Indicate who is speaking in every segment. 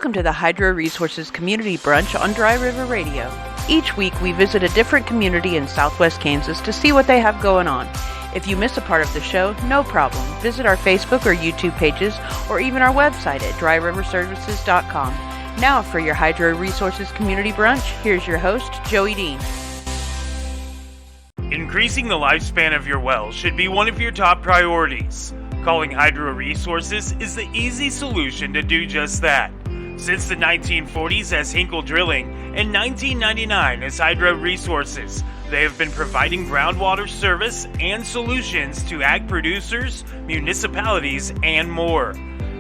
Speaker 1: Welcome to the Hydro Resources Community Brunch on Dry River Radio. Each week we visit a different community in southwest Kansas to see what they have going on. If you miss a part of the show, no problem. Visit our Facebook or YouTube pages or even our website at dryriverservices.com. Now for your Hydro Resources Community Brunch, here's your host, Joey Dean.
Speaker 2: Increasing the lifespan of your well should be one of your top priorities. Calling Hydro Resources is the easy solution to do just that. Since the 1940s as Hinkle Drilling and 1999 as Hydro Resources, they have been providing groundwater service and solutions to ag producers, municipalities, and more.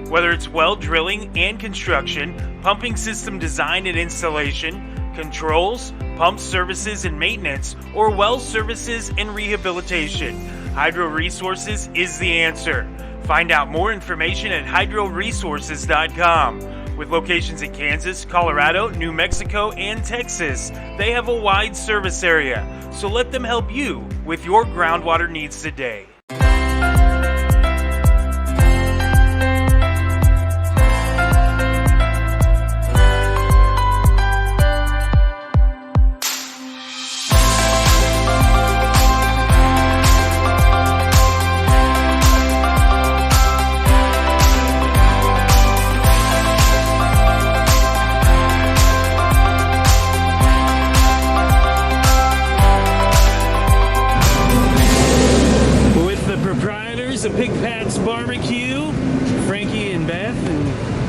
Speaker 2: Whether it's well drilling and construction, pumping system design and installation, controls, pump services and maintenance, or well services and rehabilitation, Hydro Resources is the answer. Find out more information at hydroresources.com. With locations in Kansas, Colorado, New Mexico, and Texas, they have a wide service area, so let them help you with your groundwater needs today.
Speaker 3: Pig Phatz BBQ, Frankie and Beth, and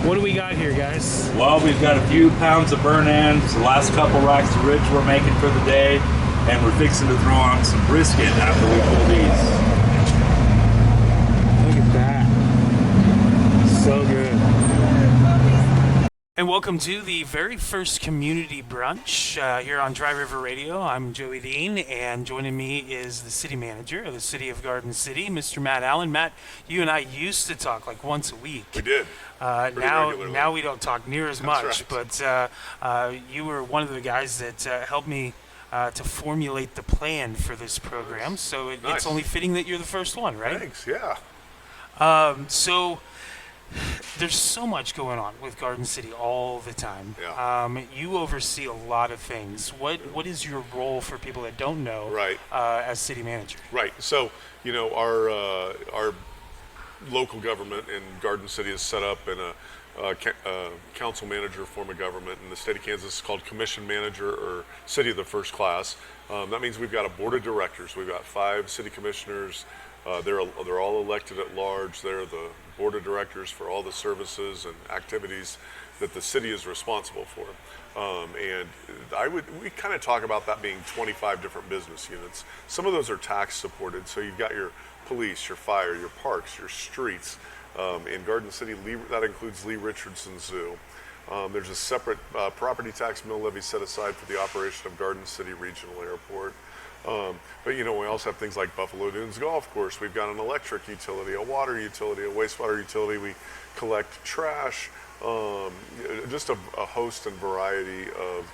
Speaker 3: what do we got here, guys?
Speaker 4: Well, we've got a few pounds of burnt ends, the last couple racks of ribs we're making for the day, and we're fixing to throw on some brisket after we pull these.
Speaker 3: Look at that. So good.
Speaker 2: And welcome to the very first community brunch here on Dry River Radio. I'm Joey Dean, and joining me is the city manager of the city of Garden City, Mr. Matt Allen. Matt, you and I used to talk like once a week.
Speaker 5: We did.
Speaker 2: Now we don't talk near as much,
Speaker 5: right.
Speaker 2: But you were one of the guys that helped me to formulate the plan for this program. So it's only fitting that you're the first one, right?
Speaker 5: Thanks, yeah.
Speaker 2: So there's so much going on with Garden City all the time.
Speaker 5: Yeah.
Speaker 2: You oversee a lot of things. What is your role for people that don't know?
Speaker 5: Right.
Speaker 2: As city manager?
Speaker 5: Right. So, our local government in Garden City is set up in a council manager form of government. In the state of Kansas, it's called commission manager or city of the first class. That means we've got a board of directors. We've got 5 city commissioners. They're all elected at large. They're the board of directors for all the services and activities that the city is responsible for. And we kind of talk about that being 25 different business units. Some of those are tax supported. So you've got your police, your fire, your parks, your streets. In Garden City, that includes Lee Richardson Zoo. There's a separate property tax mill levy set aside for the operation of Garden City Regional Airport. But we also have things like Buffalo Dunes Golf Course. We've got an electric utility, a water utility, a wastewater utility. We collect trash, just a host and variety of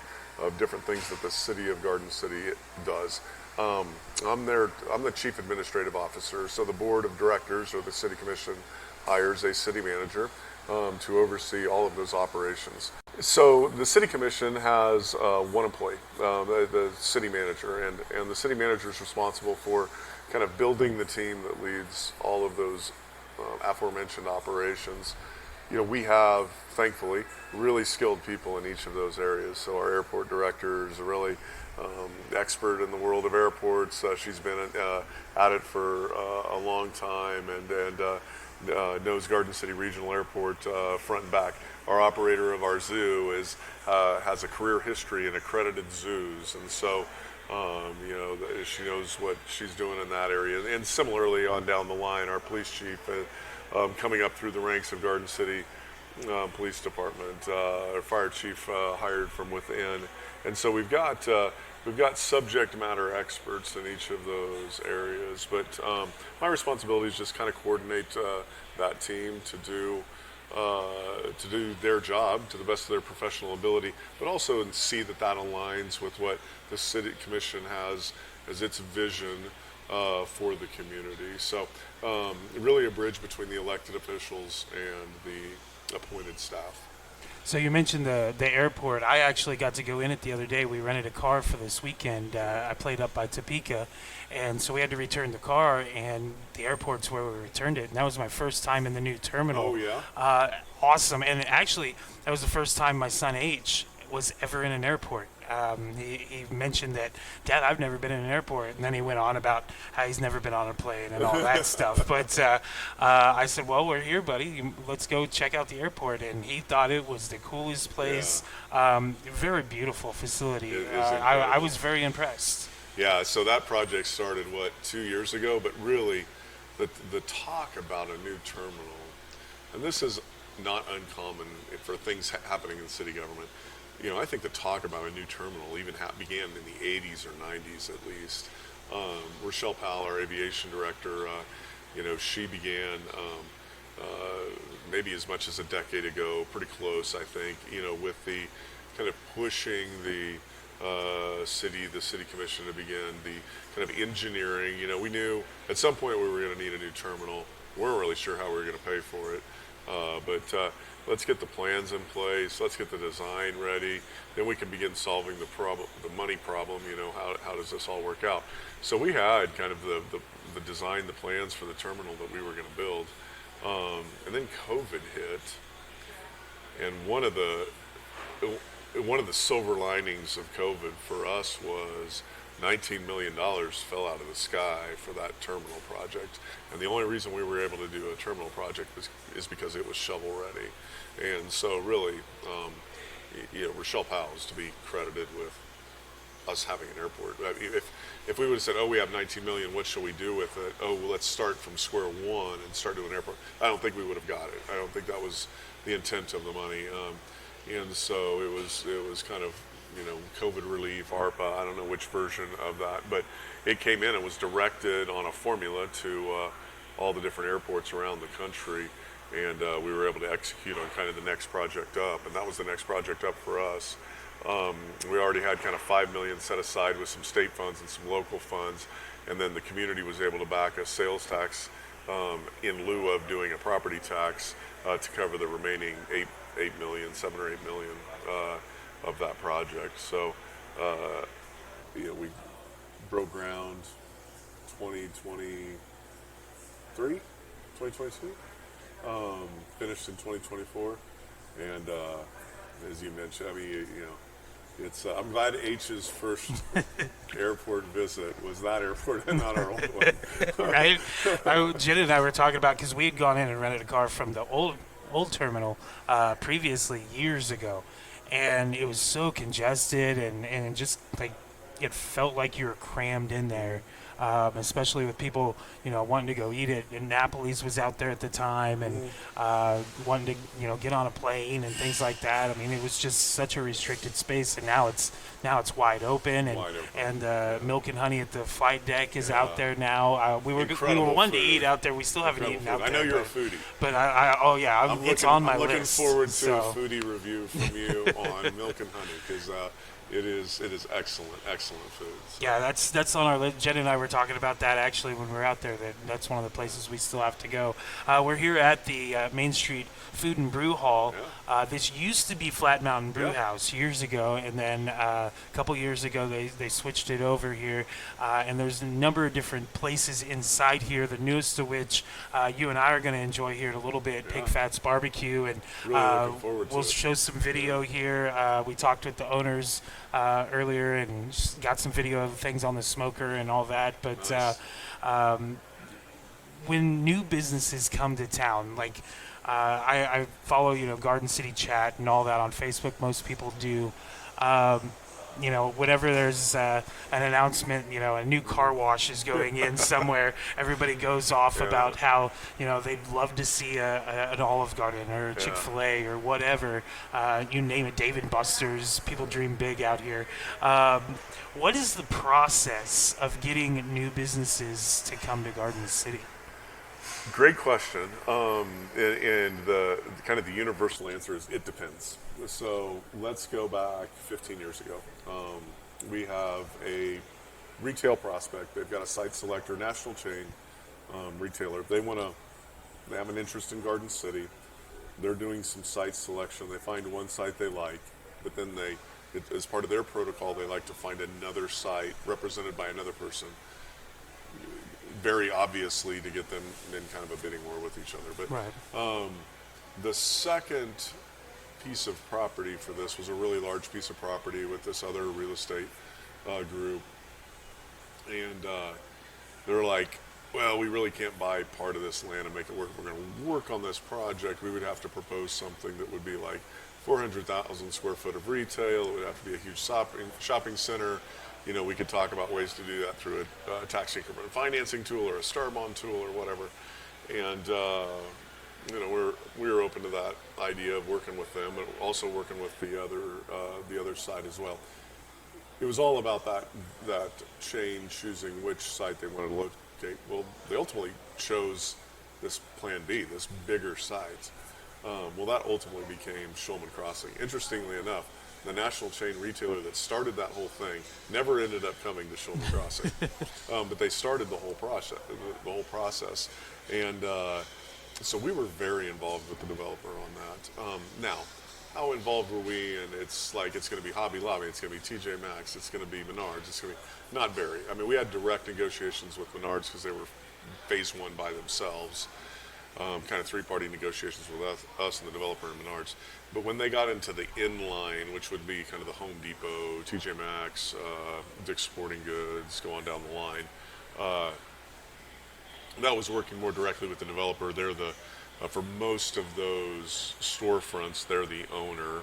Speaker 5: different things that the city of Garden City does. I'm the chief administrative officer, so the board of directors or the city commission hires a city manager to oversee all of those operations. So the city commission has one employee, the city manager, and the city manager is responsible for kind of building the team that leads all of those aforementioned operations. We have, thankfully, really skilled people in each of those areas. So our airport director is a really expert in the world of airports. She's been at it for a long time and knows Garden City Regional Airport front and back. Our operator of our zoo has a career history in accredited zoos, and so she knows what she's doing in that area. And similarly, on down the line, our police chief coming up through the ranks of Garden City Police Department, our fire chief hired from within, and so we've got subject matter experts in each of those areas. But my responsibility is just kind of coordinate that team to do their job to the best of their professional ability, but also see that aligns with what the city commission has as its vision for the community. So really a bridge between the elected officials and the appointed staff.
Speaker 3: So you mentioned the airport. I actually got to go in it the other day. We rented a car for this weekend. I played up by Topeka, and so we had to return the car, and the airport's where we returned it. And that was my first time in the new terminal.
Speaker 5: Oh, yeah?
Speaker 3: Awesome. And actually, that was the first time my son H was ever in an airport. He mentioned that, Dad, I've never been in an airport. And then he went on about how he's never been on a plane and all that stuff. But I said, well, we're here, buddy. Let's go check out the airport. And he thought it was the coolest place. Very beautiful facility. I was very impressed.
Speaker 5: Yeah, so that project started, 2 years ago? But really, the talk about a new terminal, and this is not uncommon for things happening in the city government. I think the talk about a new terminal even began in the 80s or 90s at least. Rochelle Powell, our aviation director, she began maybe as much as a decade ago, pretty close, I think, with the kind of pushing the city commission to begin the kind of engineering. We knew at some point we were going to need a new terminal. We weren't really sure how we were going to pay for it. But let's get the plans in place. Let's get the design ready. Then we can begin solving the money problem. How does this all work out? So we had kind of the design, the plans for the terminal that we were going to build, and then COVID hit. And one of the silver linings of COVID for us was $19 million fell out of the sky for that terminal project. And the only reason we were able to do a terminal project is because it was shovel ready. And so really, Rochelle Powell is to be credited with us having an airport. I mean, if we would have said, we have 19 million, what shall we do with it? Well, let's start from square one and start doing an airport. I don't think we would have got it. I don't think that was the intent of the money. And so it was kind of, COVID relief, ARPA, I don't know which version of that, but it came in and was directed on a formula to all the different airports around the country, and we were able to execute on kind of the next project up, and that was the next project up for us. We already had kind of $5 million set aside with some state funds and some local funds, and then the community was able to back a sales tax in lieu of doing a property tax to cover the remaining 7 or 8 million of that project. So, we broke ground 2022, finished in 2024, and as you mentioned, I mean, it's. I'm glad H's first airport visit was that airport and not our old one.
Speaker 3: Right? Jen and I were talking about, because we had gone in and rented a car from the old terminal previously years ago, and it was so congested and just like it felt like you were crammed in there, especially with people wanting to go eat it. And Napoli's was out there at the time, and wanting to get on a plane and things like that. I mean, it was just such a restricted space, and now it's wide open, and Milk and Honey at the flight deck is out there now. We were wanting to eat out there. We still haven't eaten out there.
Speaker 5: I know you're a foodie,
Speaker 3: but it's on my list.
Speaker 5: I'm looking forward to a foodie review from you on Milk and Honey, because it is excellent food. So.
Speaker 3: Yeah, that's on our list. Jen and I were talking about that actually when we were out there. That's one of the places we still have to go. We're here at the Main Street Food and Brew Hall. Yeah. This used to be Flat Mountain Brew House years ago, and then a couple years ago they switched it over here. And there's a number of different places inside here, the newest of which you and I are going to enjoy here in a little bit, Pig Phatz BBQ. And
Speaker 5: really looking forward to
Speaker 3: we'll
Speaker 5: it.
Speaker 3: show some video here. We talked with the owners earlier and just got some video of things on the smoker and all that. But nice. When new businesses come to town, like I follow Garden City Chat and all that on Facebook, most people do. Whenever there's an announcement, a new car wash is going in somewhere, everybody goes off about how, they'd love to see an Olive Garden or a Chick-fil-A or whatever. You name it, Dave & Buster's. People dream big out here. What is the process of getting new businesses to come to Garden City?
Speaker 5: Great question. And the kind of the universal answer is it depends. So let's go back 15 years ago. We have a retail prospect. They've got a site selector, national chain retailer. They have an interest in Garden City. they're doing some site selection. They find one site they like, but then as part of their protocol, they like to find another site represented by another person, very obviously to get them in kind of a bidding war with each other. But
Speaker 3: Right.
Speaker 5: the second piece of property for this was a really large piece of property with this other real estate group, and they're like, well, we really can't buy part of this land and make it work. We're going to work on this project. We would have to propose something that would be like 400,000 square foot of retail. It would have to be a huge shopping center. You know, we could talk about ways to do that through a tax increment financing tool or a star bond tool or whatever. And you know, we're open to that idea of working with them, but also working with the other side as well. It was all about that chain choosing which site they wanted to locate. Well, they ultimately chose this Plan B, this bigger site. Well, that ultimately became Shulman Crossing. Interestingly enough, the national chain retailer that started that whole thing never ended up coming to Shulman Crossing, but they started the whole process, and so we were very involved with the developer on that. Now, how involved were we? And it's like it's going to be Hobby Lobby, it's going to be TJ Maxx, it's going to be Menards. It's going to be not very. I mean, we had direct negotiations with Menards because they were phase one by themselves. Kind of three-party negotiations with us and the developer and Menards. But when they got into the in-line, which would be kind of the Home Depot, TJ Maxx, Dick's Sporting Goods, go on down the line, that was working more directly with the developer. They're for most of those storefronts, they're the owner,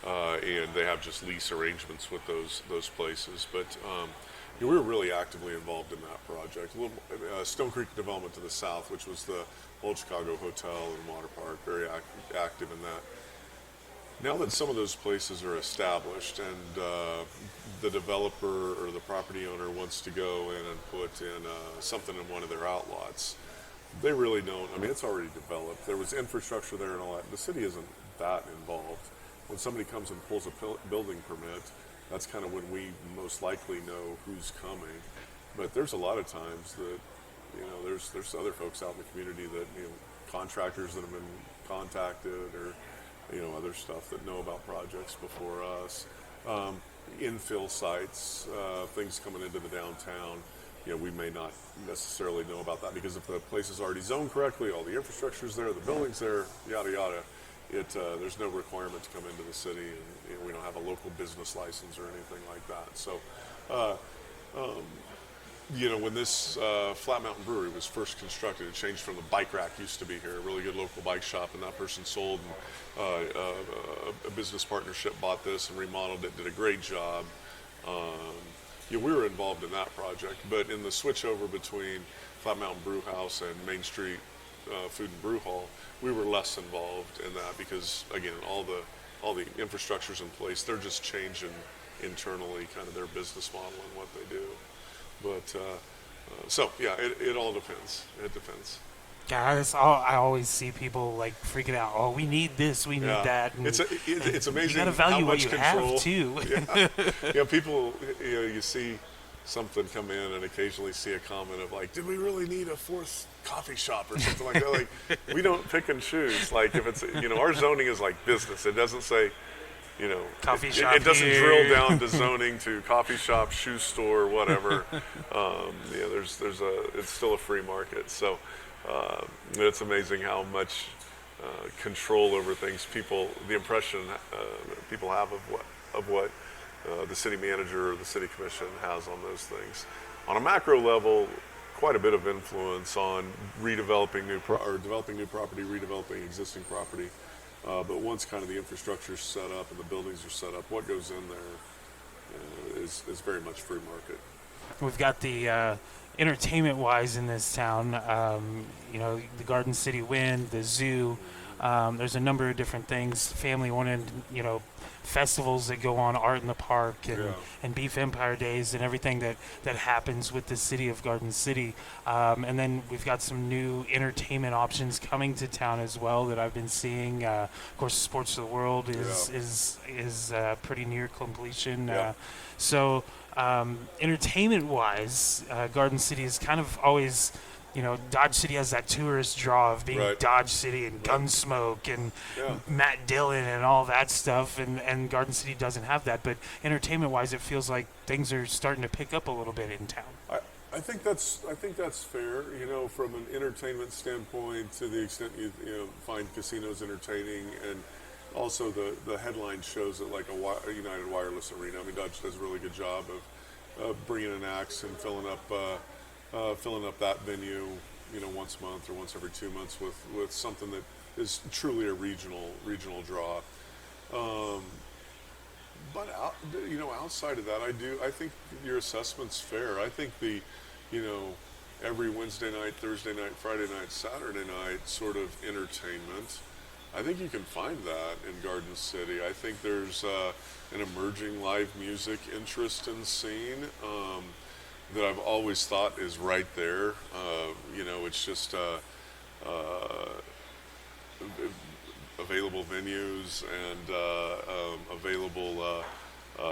Speaker 5: and they have just lease arrangements with those places. But we were really actively involved in that project. Stone Creek Development to the south, which was the Old Chicago Hotel and Water Park, very active in that. Now that some of those places are established and the developer or the property owner wants to go in and put in something in one of their outlots, they really don't. I mean, it's already developed. There was infrastructure there and all that. The city isn't that involved. When somebody comes and pulls a building permit, that's kind of when we most likely know who's coming. But there's a lot of times that, you know, there's other folks out in the community that, you know, contractors that have been contacted or, you know, other stuff that know about projects before us. Infill sites, things coming into the downtown, you know, we may not necessarily know about that because if the place is already zoned correctly, all the infrastructure's there, the building's there, yada yada, there's no requirement to come into the city, and you know, we don't have a local business license or anything like that. So, you know, when this Flat Mountain Brewery was first constructed, it changed from the bike rack used to be here, a really good local bike shop, and that person sold, and a business partnership bought this and remodeled it, did a great job. Yeah, we were involved in that project, but in the switchover between Flat Mountain Brew House and Main Street Food and Brew Hall, we were less involved in that because, again, all the infrastructure's in place. They're just changing internally kind of their business model and what they do. But so yeah, it all depends. It depends.
Speaker 3: Yeah, I always see people like freaking out. Oh, we need this, we need that. And
Speaker 5: it's amazing.
Speaker 3: You got to value
Speaker 5: how much
Speaker 3: what you
Speaker 5: control,
Speaker 3: have too.
Speaker 5: Yeah, people. You know, you see something come in and occasionally see a comment of like, "Did we really need a fourth coffee shop or something like that?" Like, we don't pick and choose. Like, if it's, you know, our zoning is like business. It doesn't say, you know,
Speaker 3: coffee shop.
Speaker 5: It doesn't
Speaker 3: here.
Speaker 5: drill down to zoning to coffee shop, shoe store, whatever. Yeah, it's still a free market. So it's amazing how much control over things the impression people have of what the city manager or the city commission has on those things. On a macro level, quite a bit of influence on developing new property, redeveloping existing property. But once kind of the infrastructure is set up and the buildings are set up, what goes in there is very much free market.
Speaker 3: We've got the entertainment-wise in this town, you know, the Garden City Wind, the zoo. There's a number of different things, family-oriented, you know, festivals that go on, Art in the Park and Beef Empire Days and everything that happens with the city of Garden City. And then we've got some new entertainment options coming to town as well that I've been seeing. Of course, Sports of the World is pretty near completion. So entertainment-wise, Garden City has kind of always Dodge City has that tourist draw of being
Speaker 5: Right.
Speaker 3: Dodge City and Gunsmoke and
Speaker 5: Yeah.
Speaker 3: Matt Dillon and all that stuff, and Garden City doesn't have that. But entertainment-wise, it feels like things are starting to pick up a little bit in town.
Speaker 5: I think that's fair. From an entertainment standpoint, to the extent you find casinos entertaining, and also the headline shows at like a United Wireless Arena. I mean, Dodge does a really good job of bringing in acts and filling up that venue, once a month or once every 2 months with something that is truly a regional draw. But outside of that, I think your assessment's fair. I think every Wednesday night, Thursday night, Friday night, Saturday night sort of entertainment, I think you can find that in Garden City. I think there's an emerging live music interest and scene that I've always thought is right there. It's just available venues and available,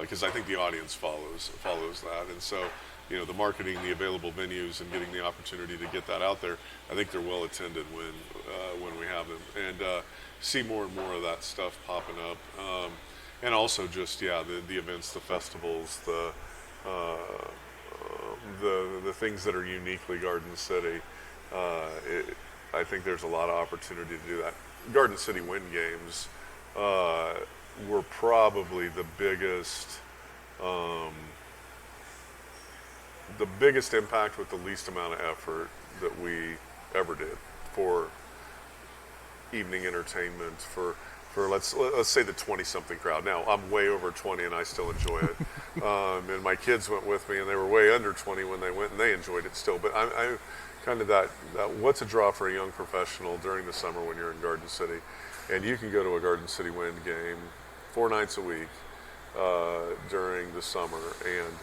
Speaker 5: because I think the audience follows that, and so the marketing, the available venues, and getting the opportunity to get that out there, I think they're well attended when we have them, and see more and more of that stuff popping up, and also just the events, the festivals, the things that are uniquely Garden City. I think there's a lot of opportunity to do that. Garden City Wind Games were probably the biggest impact with the least amount of effort that we ever did for evening entertainment for let's say the 20-something crowd. Now I'm way over 20 and I still enjoy it, and my kids went with me and they were way under 20 when they went and they enjoyed it still. But I kind of that what's a draw for a young professional during the summer when you're in Garden City, and you can go to a Garden City Wind game 4 nights a week during the summer, and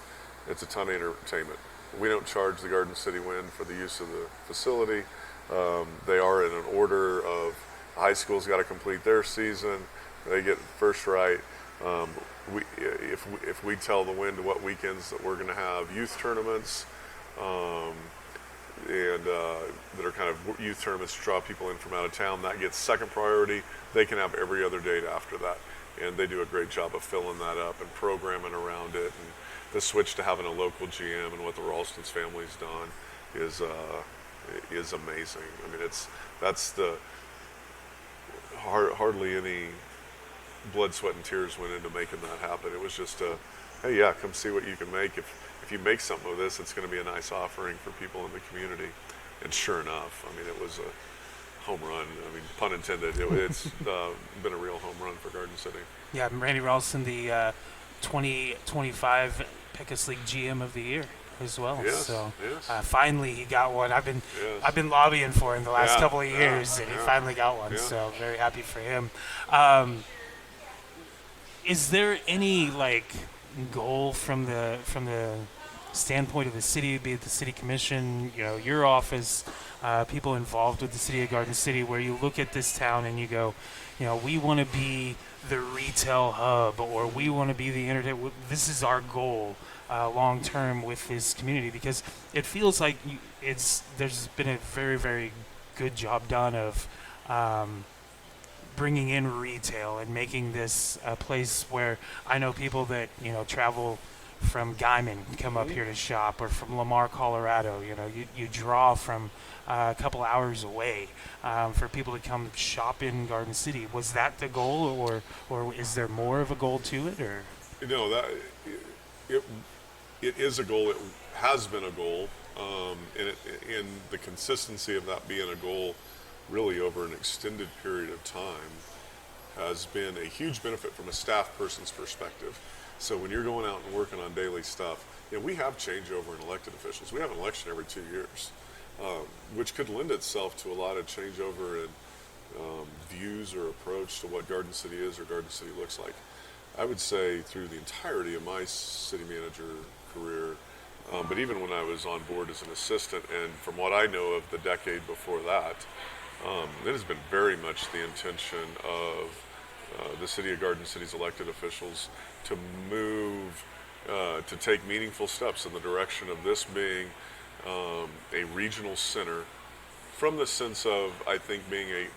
Speaker 5: it's a ton of entertainment. We don't charge the Garden City Wind for the use of the facility. They are in an order of high school's got to complete their season. They get first right. If we tell the Wind what weekends that we're going to have youth tournaments, and that are kind of youth tournaments to draw people in from out of town, that gets second priority. They can have every other date after that, and they do a great job of filling that up and programming around it. And the switch to having a local GM and what the Ralston's family's done is amazing. I mean, that's the hardly any blood, sweat, and tears went into making that happen. It was just hey, yeah, come see what you can make. If you make something with this, it's going to be a nice offering for people in the community. And sure enough, I mean, it was a home run. I mean, pun intended. It's been a real home run for Garden City.
Speaker 3: Yeah, Randy Ralston, the 2025 Pecos League GM of the Year as well.
Speaker 5: Yes,
Speaker 3: so
Speaker 5: yes.
Speaker 3: finally he got one. I've been lobbying for him the last couple of years, and he finally got one.
Speaker 5: Yeah.
Speaker 3: So very happy for him. Is there any goal from the standpoint of the city, be it the city commission, your office, people involved with the city of Garden City, where you look at this town and you go, we want to be the retail hub, or we want to be the entertainment. This is our goal long term with this community, because it feels like there's been a very, very good job done of bringing in retail and making this a place where I know people that travel from Guyman come up here to shop, or from Lamar, Colorado. You draw from a couple hours away for people to come shop in Garden City. Was that the goal, or is there more of a goal to it? Or
Speaker 5: that it is a goal. It has been a goal, and the consistency of that being a goal, really over an extended period of time, has been a huge benefit from a staff person's perspective. So when you're going out and working on daily stuff, we have changeover in elected officials. We have an election every 2 years, which could lend itself to a lot of changeover in views or approach to what Garden City is or Garden City looks like. I would say through the entirety of my city manager career, but even when I was on board as an assistant, and from what I know of the decade before that, it has been very much the intention of the city of Garden City's elected officials to move, to take meaningful steps in the direction of this being a regional center from the sense of, I think, being a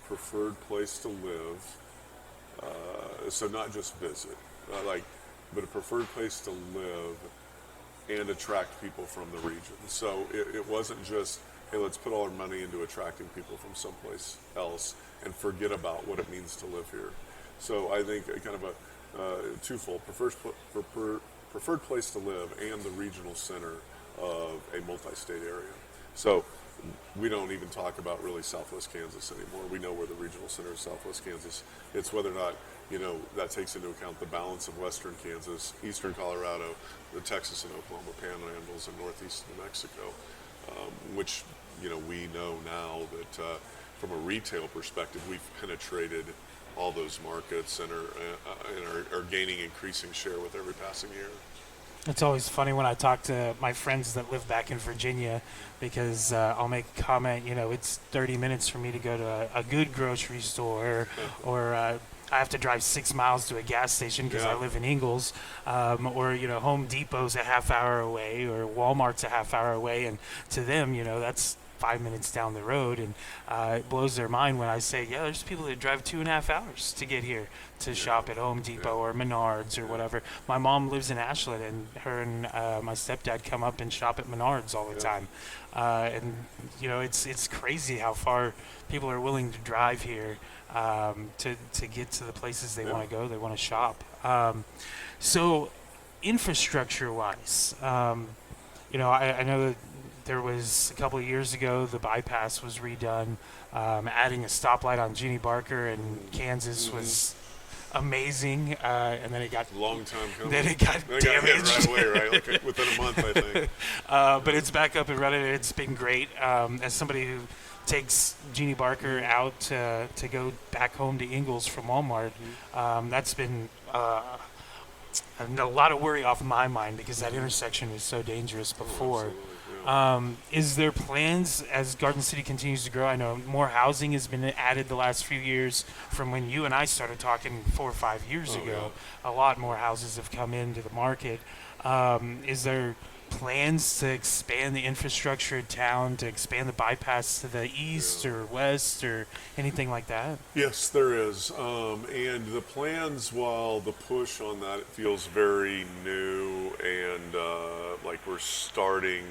Speaker 5: preferred place to live. So not just visit, but a preferred place to live and attract people from the region. So it wasn't just, hey, let's put all our money into attracting people from someplace else and forget about what it means to live here. So I think kind of a twofold, preferred place to live and the regional center of a multi-state area. So we don't even talk about really Southwest Kansas anymore. We know we're the regional center of Southwest Kansas. It's whether or not, that takes into account the balance of Western Kansas, Eastern Colorado, the Texas and Oklahoma panhandles, and Northeast New Mexico, which, we know now that from a retail perspective, we've penetrated all those markets and are gaining increasing share with every passing year.
Speaker 3: It's always funny when I talk to my friends that live back in Virginia, because I'll make a comment, it's 30 minutes for me to go to a good grocery store, or I have to drive 6 miles to a gas station because I live in Ingalls, or, Home Depot's a half hour away, or Walmart's a half hour away, and to them, that's 5 minutes down the road, and it blows their mind when I say, there's people that drive 2.5 hours to get here to shop at Home Depot or Menards or whatever. My mom lives in Ashland, and her and my stepdad come up and shop at Menards all the time. And it's crazy how far people are willing to drive here to get to the places they want to go, they want to shop. So infrastructure-wise, I know that there was a couple of years ago, the bypass was redone. Adding a stoplight on Jeannie Barker in Kansas was amazing, and then it got
Speaker 5: long time coming.
Speaker 3: Then it got damaged
Speaker 5: right away, right? Like within a month, I think.
Speaker 3: But it's back up and running. It's been great. As somebody who takes Jeannie Barker out to go back home to Ingalls from Walmart, that's been a lot of worry off my mind, because that intersection was so dangerous before. Is there plans as Garden City continues to grow? I know more housing has been added the last few years from when you and I started talking 4 or 5 years ago. A lot more houses have come into the market. Is there plans to expand the infrastructure in town, to expand the bypass to the east or west or anything like that?
Speaker 5: Yes, there is. And the plans, while the push on that, it feels very new and like we're starting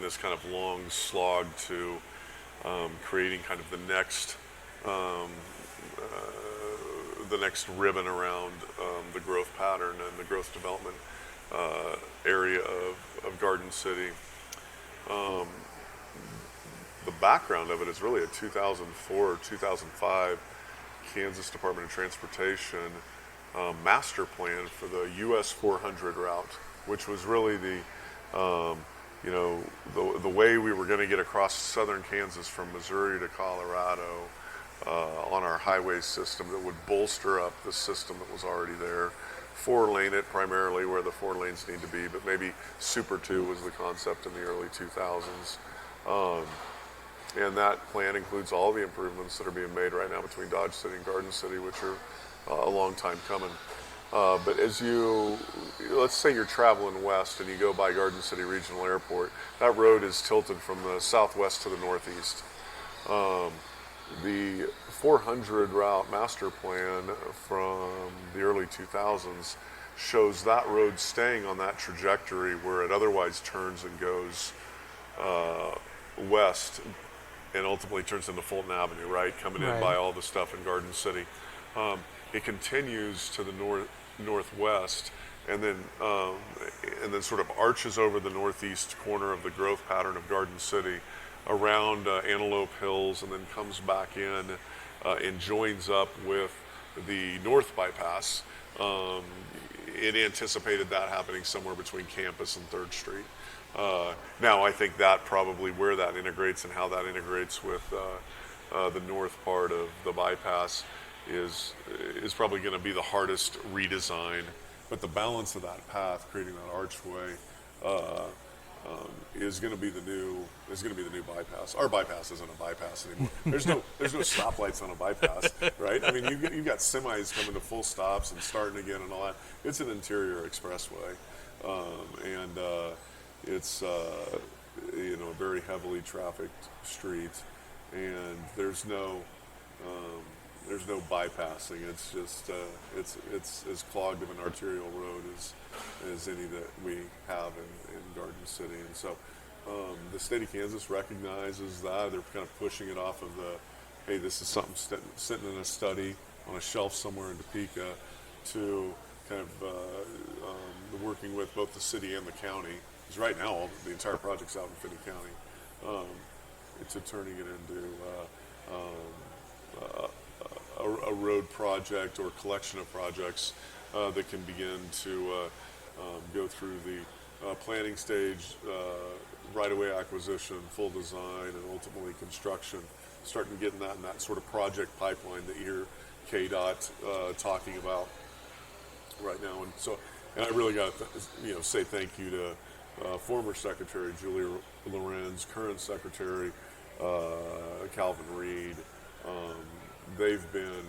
Speaker 5: this kind of long slog to creating kind of the next ribbon around the growth pattern and the growth development area of Garden City. The background of it is really a 2004 or 2005 Kansas Department of Transportation master plan for the US 400 route, which was really the way we were going to get across southern Kansas from Missouri to Colorado on our highway system that would bolster up the system that was already there. 4-lane it primarily where the 4 lanes need to be, but maybe Super 2 was the concept in the early 2000s. And that plan includes all the improvements that are being made right now between Dodge City and Garden City, which are a long time coming. But let's say you're traveling west and you go by Garden City Regional Airport, that road is tilted from the southwest to the northeast. The 400 route master plan from the early 2000s shows that road staying on that trajectory where it otherwise turns and goes west and ultimately turns into Fulton Avenue, right? Coming in by all the stuff in Garden City. It continues to the northwest and then sort of arches over the northeast corner of the growth pattern of Garden City around Antelope Hills, and then comes back in and joins up with the North Bypass. It anticipated that happening somewhere between Campus and 3rd Street. Now I think that probably where that integrates and how that integrates with the north part of the bypass is probably going to be the hardest redesign. But the balance of that path, creating that archway, is going to be the new bypass. Our bypass isn't a bypass anymore. There's no stoplights on a bypass, right? I mean, you've got semis coming to full stops and starting again and all that. It's an interior expressway, and it's a very heavily trafficked street, and there's no bypassing. It's just it's as clogged of an arterial road as any that we have in Garden City. And so the state of Kansas recognizes that. They're kind of pushing it off of hey, this is something sitting in a study on a shelf somewhere in Topeka, to kind of working with both the city and the county. Because right now, the entire project's out in Finney County, to turning it into a road project or collection of projects that can begin to go through the planning stage, right-of-way acquisition, full design, and ultimately construction, starting to get in that sort of project pipeline that you hear KDOT talking about right now. And I really got to say thank you to former Secretary Julia Lorenz, current Secretary Calvin Reed. They've been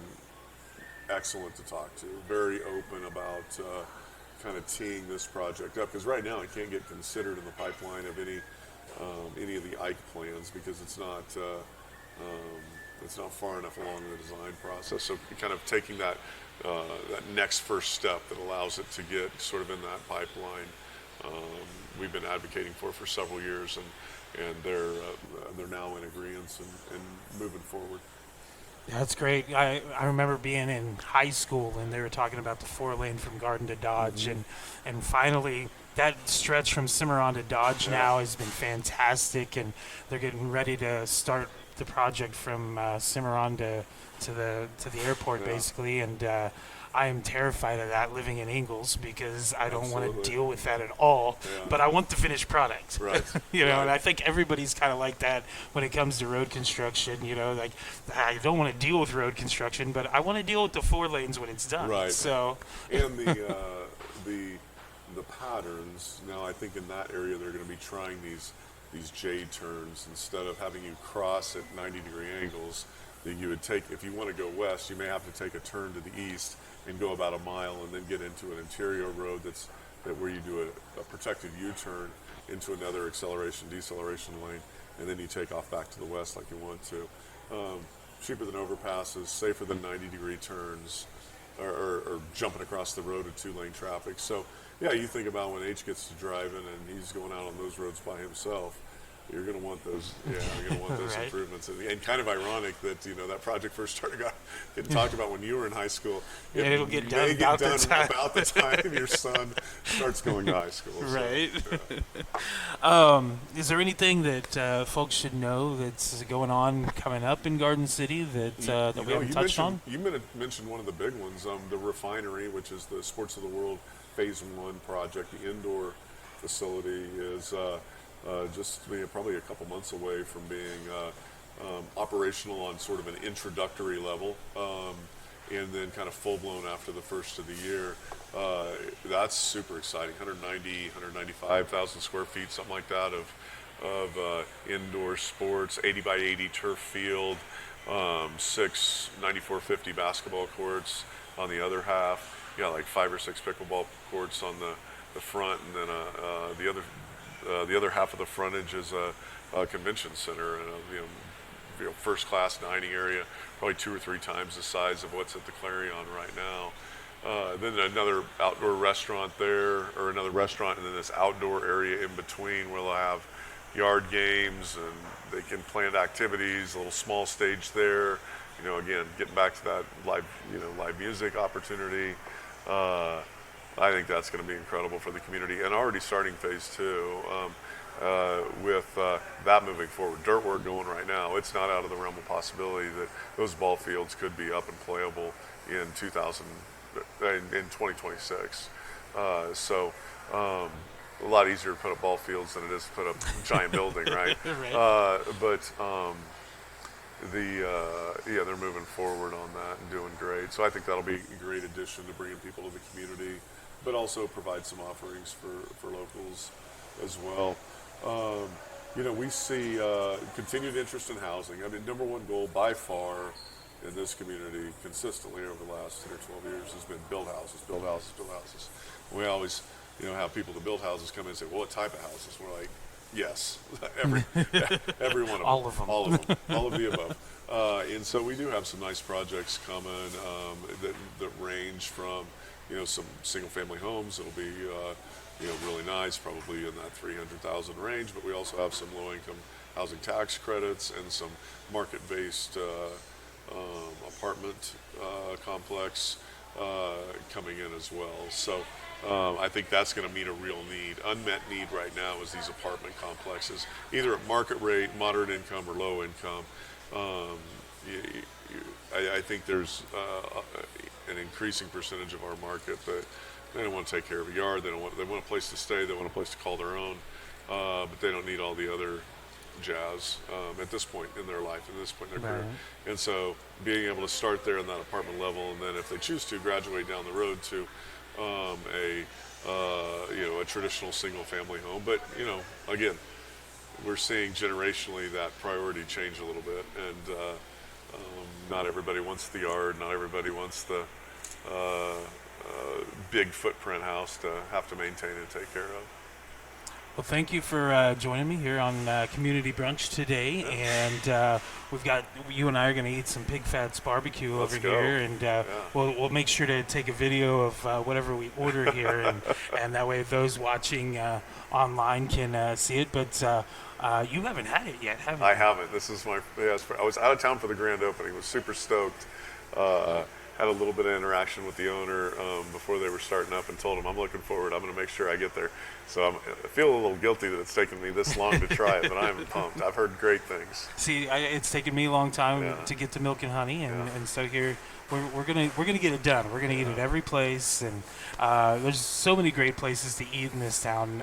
Speaker 5: excellent to talk to, very open about kind of teeing this project up, because right now it can't get considered in the pipeline of any of the Ike plans, because it's not far enough along in the design process. So kind of taking that next first step that allows it to get sort of in that pipeline, we've been advocating for several years, and they're now in agreement and moving forward.
Speaker 3: Yeah, that's great. I remember being in high school and they were talking about the 4-lane from Garden to Dodge, and finally that stretch from Cimarron to Dodge now has been fantastic, and they're getting ready to start the project from Cimarron to the airport basically, and I am terrified of that living in Ingalls, because I don't want to deal with that at all. Yeah. But I want the finished product.
Speaker 5: Right.
Speaker 3: And I think everybody's kind of like that when it comes to road construction. Like, I don't want to deal with road construction, but I want to deal with the 4 lanes when it's done.
Speaker 5: Right.
Speaker 3: So.
Speaker 5: And the patterns, now I think in that area they're going to be trying these J turns instead of having you cross at 90-degree angles. That you would take, if you want to go west, you may have to take a turn to the east and go about a mile, and then get into an interior road where you do a protected U-turn into another acceleration deceleration lane, and then you take off back to the west like you want to. Cheaper than overpasses, safer than 90-degree turns, or jumping across the road at 2-lane traffic. So yeah, you think about when H gets to driving and he's going out on those roads by himself. You're going to want those. Yeah, you're going to want those
Speaker 3: right.
Speaker 5: improvements. And kind of ironic that that project first started getting talked about when you were in high school.
Speaker 3: It'll get done about
Speaker 5: the time your son starts going to high school.
Speaker 3: Right.
Speaker 5: So,
Speaker 3: is there anything that folks should know that's going on coming up in Garden City that we haven't touched on?
Speaker 5: You mentioned one of the big ones, the refinery, which is the Sports of the World Phase 1 project. The indoor facility is just probably a couple months away from being operational on sort of an introductory level, and then kind of full-blown after the first of the year. That's super exciting. 195,000 square feet, something like that, of indoor sports, 80 by 80 turf field, 6 9450 basketball courts on the other half, like 5 or 6 pickleball courts on the front, and then the other half of the frontage is a convention center and a first-class dining area, probably 2 or 3 times the size of what's at the Clarion right now. Then another outdoor restaurant there, or another restaurant, and then this outdoor area in between where they'll have yard games and they can plan activities, a little small stage there. Again, getting back to that live music opportunity. I think that's going to be incredible for the community, and already starting phase 2 with that moving forward. Dirt work going right now. It's not out of the realm of possibility that those ball fields could be up and playable in 2026. So a lot easier to put up ball fields than it is to put up a giant building, right?
Speaker 3: Right.
Speaker 5: They're moving forward on that and doing great. So I think that'll be a great addition to bringing people to the community, but also provide some offerings for locals as well. We see continued interest in housing. I mean, number one goal by far in this community consistently over the last 10 or 12 years has been build houses, build houses, build houses. We always, have people that build houses come in and say, well, what type of houses? We're like, Yes, every one of them.
Speaker 3: All of them.
Speaker 5: All of them. All of the above. And so we do have some nice projects coming that range from, some single-family homes. It'll be, really nice, probably in that 300,000 range. But we also have some low-income housing tax credits and some market-based apartment complex coming in as well. So I think that's going to meet a real need. Unmet need right now is these apartment complexes, either at market rate, moderate income, or low income. I think there's an increasing percentage of our market that they don't want to take care of a yard. They want a place to stay. They want a place to call their own, but they don't need all the other jazz at this point in their life, at this point in their career. And so being able to start there in that apartment level, and then if they choose to, graduate down the road to a traditional single family home. But again, we're seeing generationally that priority change a little bit, and not everybody wants the yard, not everybody wants the big footprint house to have to maintain and take care of.
Speaker 3: Well, thank you for joining me here on Community Brunch today, and you and I are going to eat some Pig Phatz BBQ over here, and we'll make sure to take a video of whatever we order here, and that way those watching online can see it. But you haven't had it yet, have you?
Speaker 5: I haven't. This is I was out of town for the grand opening. Was super stoked. Had a little bit of interaction with the owner before they were starting up, and told him I'm looking forward. I'm going to make sure I get there. So I feel a little guilty that it's taken me this long to try it, but I'm pumped. I've heard great things.
Speaker 3: See, it's taken me a long time to get to Milk and Honey, and so here we're gonna get it done. We're gonna eat at every place, and there's so many great places to eat in this town,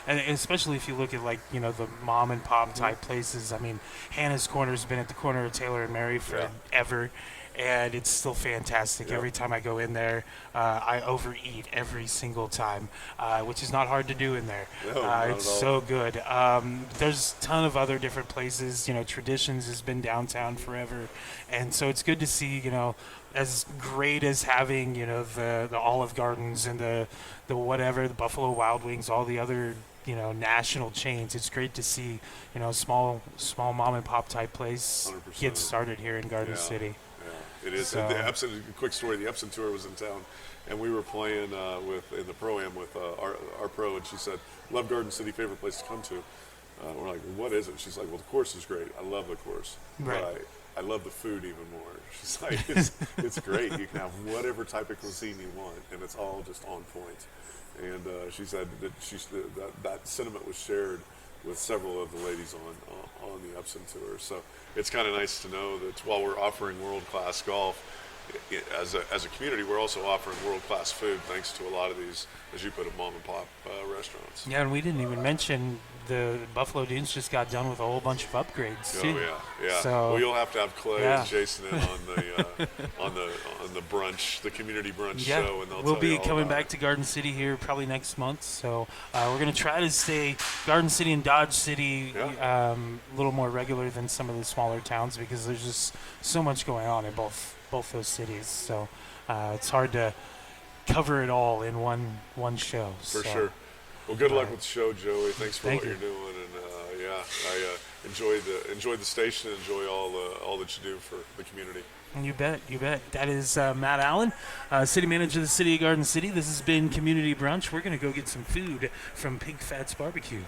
Speaker 3: and especially if you look at the mom and pop type places. I mean, Hannah's Corner's been at the corner of Taylor and Mary forever. And it's still fantastic. Every time I go in there, I overeat every single time, which is not hard to do in there. It's so good. There's a ton of other different places. Traditions has been downtown forever, and so it's good to see. As great as having the Olive Gardens and the Buffalo Wild Wings, all the other national chains. It's great to see small mom and pop type place 100%. Get started here in Garden City.
Speaker 5: It is. So, the quick story, the Epson tour was in town, and we were playing in the Pro-Am with our pro, and she said, love Garden City, favorite place to come to. We're like, well, what is it? She's like, well, the course is great. I love the course.
Speaker 3: Right.
Speaker 5: But I love the food even more. She's like, it's great. You can have whatever type of cuisine you want, and it's all just on point. And she said that that sentiment was shared with several of the ladies on the Epson tour. So it's kind of nice to know that while we're offering world-class golf, as a community, we're also offering world-class food thanks to a lot of these, as you put it, mom-and-pop restaurants.
Speaker 3: Yeah, and we didn't even mention the Buffalo Dunes just got done with a whole bunch of upgrades too.
Speaker 5: Oh yeah.
Speaker 3: So,
Speaker 5: well, you'll have to have Clay and Jason in on the brunch, the community brunch show, and
Speaker 3: we'll be coming back to Garden City here probably next month. So we're gonna try to stay Garden City and Dodge City a little more regular than some of the smaller towns because there's just so much going on in both those cities. So it's hard to cover it all in one show.
Speaker 5: For sure. Well, good luck with the show, Joey. Thanks for what you're doing, and I enjoy the station, and enjoy all that you do for the community.
Speaker 3: You bet. That is Matt Allen, City Manager of the City of Garden City. This has been Community Brunch. We're going to go get some food from Pig Phatz BBQ.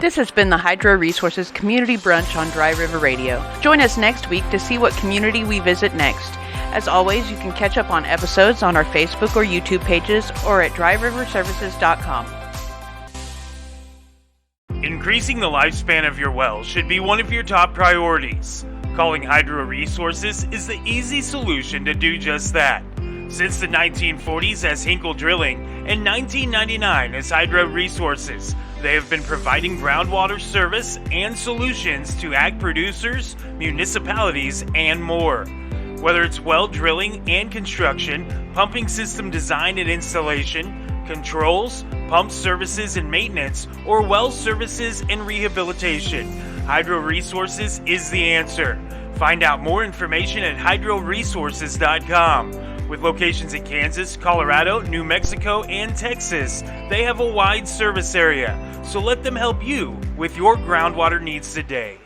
Speaker 1: This has been the Hydro Resources Community Brunch on Dry River Radio. Join us next week to see what community we visit next. As always, you can catch up on episodes on our Facebook or YouTube pages or at dryriverservices.com.
Speaker 2: Increasing the lifespan of your well should be one of your top priorities. Calling Hydro Resources is the easy solution to do just that. Since the 1940s as Hinkle Drilling and 1999 as Hydro Resources, they have been providing groundwater service and solutions to ag producers, municipalities, and more. Whether it's well drilling and construction, pumping system design and installation, controls, pump services and maintenance, or well services and rehabilitation, Hydro Resources is the answer. Find out more information at hydroresources.com. With locations in Kansas, Colorado, New Mexico, and Texas, they have a wide service area, so let them help you with your groundwater needs today.